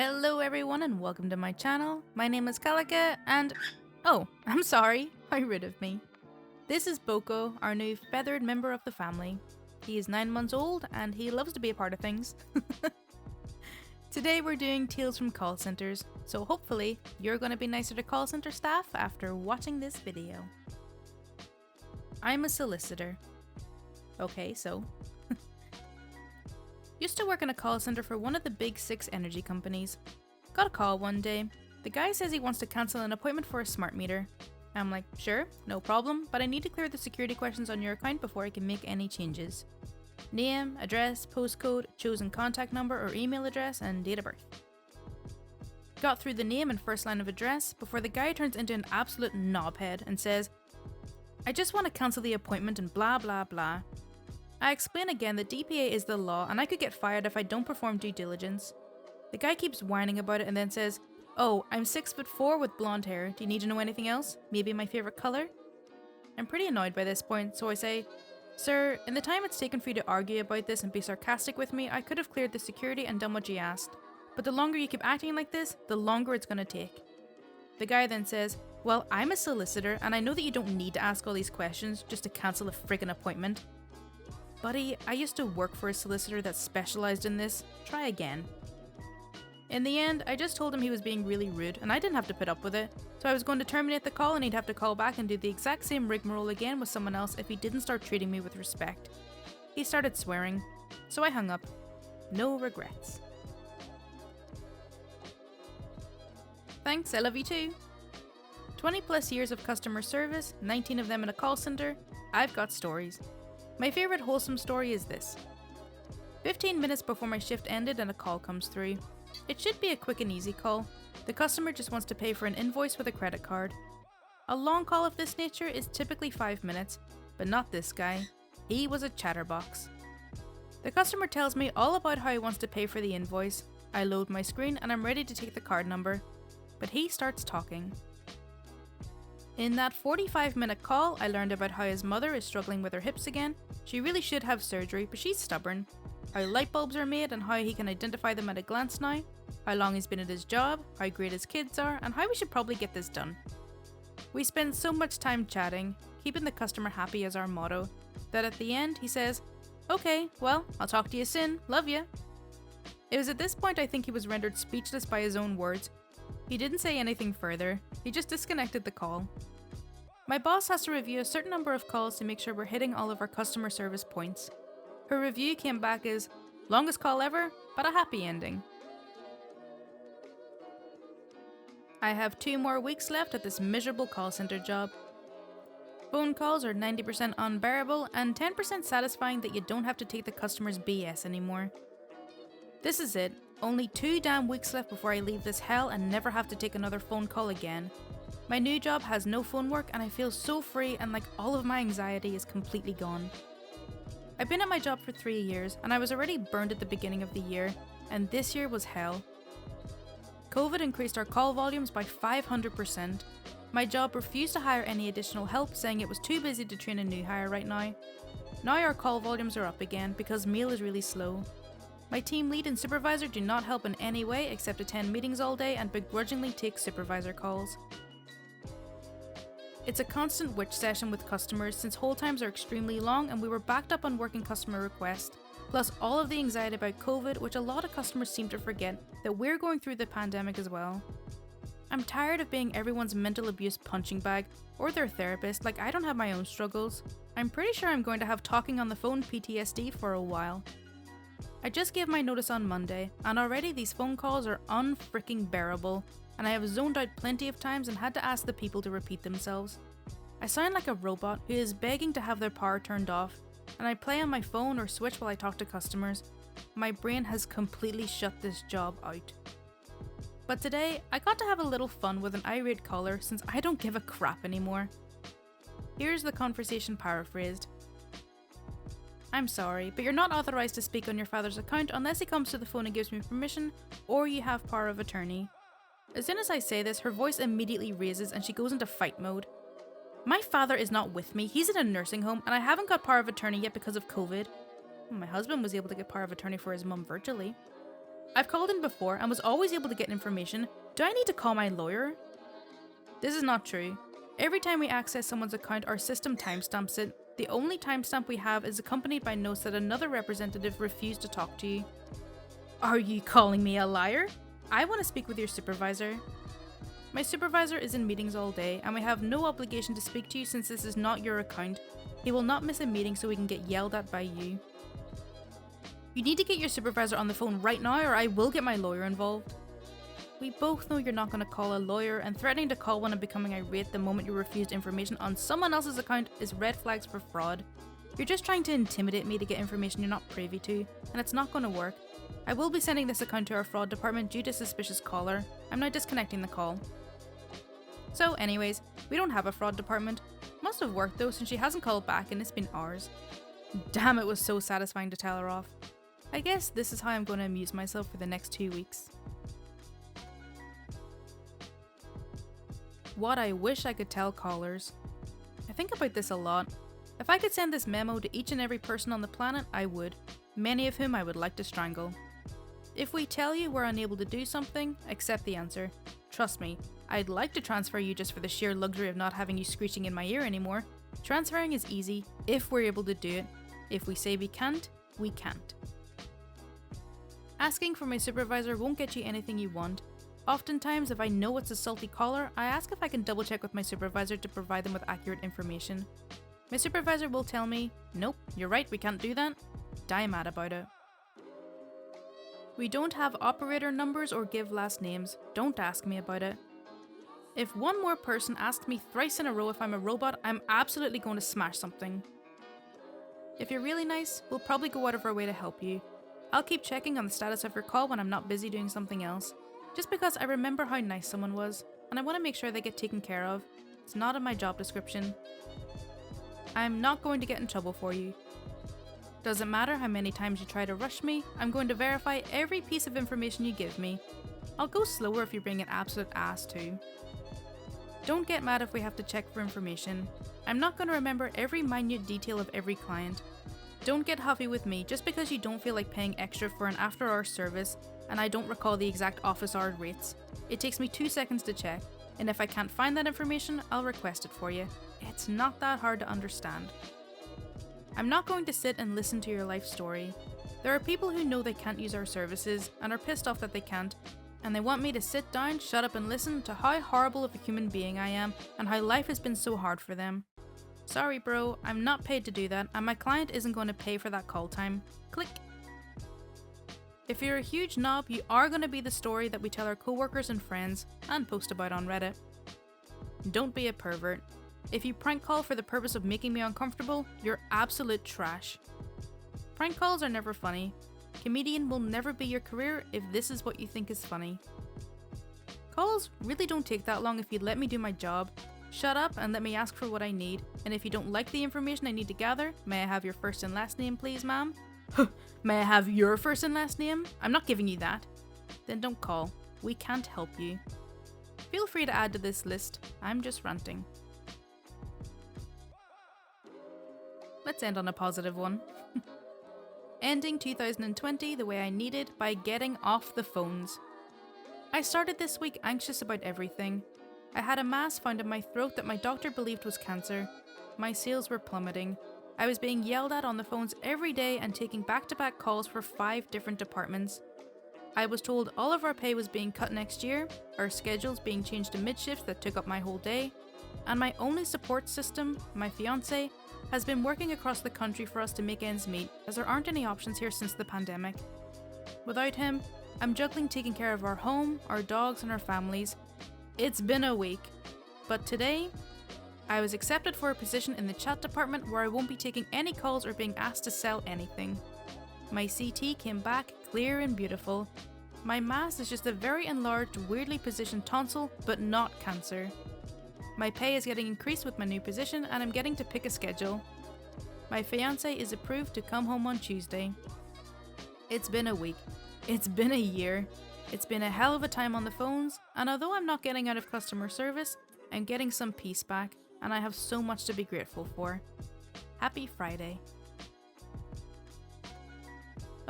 Hello everyone and welcome to my channel. My name is Kalica and... Oh, I'm sorry. How rude of me. This is Boko, our new feathered member of the family. He is 9 months old and he loves to be a part of things. Today we're doing Tales from Call Centers, so hopefully you're going to be nicer to call center staff after watching this video. I'm a solicitor. Okay, so... Used to work in a call center for one of the big 6 energy companies. Got a call one day. The guy says he wants to cancel an appointment for a smart meter. I'm like, sure, no problem, but I need to clear the security questions on your account before I can make any changes. Name, address, postcode, chosen contact number or email address, and date of birth. Got through the name and first line of address before the guy turns into an absolute knobhead and says, I just want to cancel the appointment and blah blah blah. I explain again that DPA is the law and I could get fired if I don't perform due diligence. The guy keeps whining about it and then says, oh, I'm 6'4" with blonde hair, do you need to know anything else? Maybe my favourite colour? I'm pretty annoyed by this point, so I say, sir, in the time it's taken for you to argue about this and be sarcastic with me, I could have cleared the security and done what you asked. But the longer you keep acting like this, the longer it's going to take. The guy then says, well, I'm a solicitor and I know that you don't need to ask all these questions just to cancel a friggin' appointment. Buddy, I used to work for a solicitor that specialised in this. Try again. In the end, I just told him he was being really rude and I didn't have to put up with it, so I was going to terminate the call and he'd have to call back and do the exact same rigmarole again with someone else if he didn't start treating me with respect. He started swearing, so I hung up. No regrets. Thanks, I love you too. 20 plus years of customer service, 19 of them in a call centre, I've got stories. My favourite wholesome story is this. 15 minutes before my shift ended and a call comes through. It should be a quick and easy call. The customer just wants to pay for an invoice with a credit card. A long call of this nature is typically 5 minutes, but not this guy. He was a chatterbox. The customer tells me all about how he wants to pay for the invoice. I load my screen and I'm ready to take the card number, but he starts talking. In that 45-minute call, I learned about how his mother is struggling with her hips again. She really should have surgery, but she's stubborn. How light bulbs are made and how he can identify them at a glance now. How long he's been at his job, how great his kids are, and how we should probably get this done. We spend so much time chatting, keeping the customer happy as our motto, that at the end he says, okay, well, I'll talk to you soon, love ya. It was at this point I think he was rendered speechless by his own words. He didn't say anything further, he just disconnected the call. My boss has to review a certain number of calls to make sure we're hitting all of our customer service points. Her review came back as, longest call ever, but a happy ending. I have 2 more weeks left at this miserable call center job. Phone calls are 90% unbearable and 10% satisfying that you don't have to take the customer's BS anymore. This is it, only 2 damn weeks left before I leave this hell and never have to take another phone call again. My new job has no phone work and I feel so free and like all of my anxiety is completely gone. I've been at my job for 3 years and I was already burned at the beginning of the year, and this year was hell. COVID increased our call volumes by 500%. My job refused to hire any additional help, saying it was too busy to train a new hire right now. Now our call volumes are up again because mail is really slow. My team lead and supervisor do not help in any way except attend meetings all day and begrudgingly take supervisor calls. It's a constant witch session with customers since hold times are extremely long and we were backed up on working customer requests, plus all of the anxiety about COVID, which a lot of customers seem to forget that we're going through the pandemic as well. I'm tired of being everyone's mental abuse punching bag or their therapist, like I don't have my own struggles. I'm pretty sure I'm going to have talking on the phone PTSD for a while. I just gave my notice on Monday and already these phone calls are unfreaking bearable. And I have zoned out plenty of times and had to ask the people to repeat themselves. I sound like a robot who is begging to have their power turned off, and I play on my phone or switch while I talk to customers. My brain has completely shut this job out. But today, I got to have a little fun with an irate caller since I don't give a crap anymore. Here's the conversation paraphrased. I'm sorry, but you're not authorized to speak on your father's account unless he comes to the phone and gives me permission, or you have power of attorney. As soon as I say this, her voice immediately raises and she goes into fight mode. My father is not with me, he's in a nursing home and I haven't got power of attorney yet because of COVID. My husband was able to get power of attorney for his mum virtually. I've called in before and was always able to get information. Do I need to call my lawyer? This is not true. Every time we access someone's account, our system timestamps it. The only timestamp we have is accompanied by notes that another representative refused to talk to you. Are you calling me a liar? I want to speak with your supervisor. My supervisor is in meetings all day, and we have no obligation to speak to you since this is not your account. He will not miss a meeting so we can get yelled at by you. You need to get your supervisor on the phone right now or I will get my lawyer involved. We both know you're not going to call a lawyer, and threatening to call one and becoming irate the moment you're refused information on someone else's account is red flags for fraud. You're just trying to intimidate me to get information you're not privy to, and it's not going to work. I will be sending this account to our fraud department due to suspicious caller. I'm now disconnecting the call. So anyways, we don't have a fraud department. Must have worked though since she hasn't called back and it's been hours. Damn, it was so satisfying to tell her off. I guess this is how I'm going to amuse myself for the next 2 weeks. What I wish I could tell callers. I think about this a lot. If I could send this memo to each and every person on the planet, I would. Many of whom I would like to strangle. If we tell you we're unable to do something, accept the answer. Trust me, I'd like to transfer you just for the sheer luxury of not having you screeching in my ear anymore. Transferring is easy, if we're able to do it. If we say we can't, we can't. Asking for my supervisor won't get you anything you want. Oftentimes, if I know it's a salty caller, I ask if I can double check with my supervisor to provide them with accurate information. My supervisor will tell me, nope, you're right, we can't do that. Die mad about it. We don't have operator numbers or give last names. Don't ask me about it. If one more person asks me thrice in a row if I'm a robot, I'm absolutely going to smash something. If you're really nice, we'll probably go out of our way to help you. I'll keep checking on the status of your call when I'm not busy doing something else. Just because I remember how nice someone was, and I want to make sure they get taken care of. It's not in my job description. I'm not going to get in trouble for you. Doesn't matter how many times you try to rush me, I'm going to verify every piece of information you give me. I'll go slower if you bring an absolute ass too. Don't get mad if we have to check for information. I'm not going to remember every minute detail of every client. Don't get huffy with me just because you don't feel like paying extra for an after-hours service and I don't recall the exact office hour rates. It takes me 2 seconds to check, and if I can't find that information, I'll request it for you. It's not that hard to understand. I'm not going to sit and listen to your life story. There are people who know they can't use our services and are pissed off that they can't, and they want me to sit down, shut up and listen to how horrible of a human being I am and how life has been so hard for them. Sorry bro, I'm not paid to do that and my client isn't going to pay for that call time. Click. If you're a huge knob, you are going to be the story that we tell our coworkers and friends and post about on Reddit. Don't be a pervert. If you prank call for the purpose of making me uncomfortable, you're absolute trash. Prank calls are never funny. Comedian will never be your career if this is what you think is funny. Calls really don't take that long if you'd let me do my job. Shut up and let me ask for what I need, and if you don't like the information I need to gather, may I have your first and last name please, ma'am? May I have your first and last name? I'm not giving you that. Then don't call. We can't help you. Feel free to add to this list. I'm just ranting. Let's end on a positive one. Ending 2020 the way I needed by getting off the phones. I started this week anxious about everything. I had a mass found in my throat that my doctor believed was cancer. My sales were plummeting. I was being yelled at on the phones every day and taking back-to-back calls for 5 different departments. I was told all of our pay was being cut next year, our schedules being changed to mid-shifts that took up my whole day, and my only support system, my fiancé, has been working across the country for us to make ends meet, as there aren't any options here since the pandemic. Without him, I'm juggling taking care of our home, our dogs, and our families. It's been a week, but today, I was accepted for a position in the chat department where I won't be taking any calls or being asked to sell anything. My CT came back clear and beautiful. My mass is just a very enlarged, weirdly positioned tonsil, but not cancer. My pay is getting increased with my new position and I'm getting to pick a schedule. My fiancé is approved to come home on Tuesday. It's been a week. It's been a year. It's been a hell of a time on the phones, and although I'm not getting out of customer service, I'm getting some peace back, and I have so much to be grateful for. Happy Friday.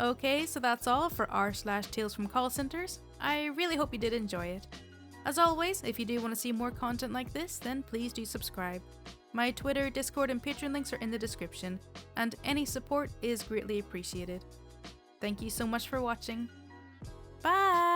Okay, so that's all for r/Tales from Call Centers. I really hope you did enjoy it. As always, if you do want to see more content like this, then please do subscribe. My Twitter, Discord, and Patreon links are in the description, and any support is greatly appreciated. Thank you so much for watching. Bye!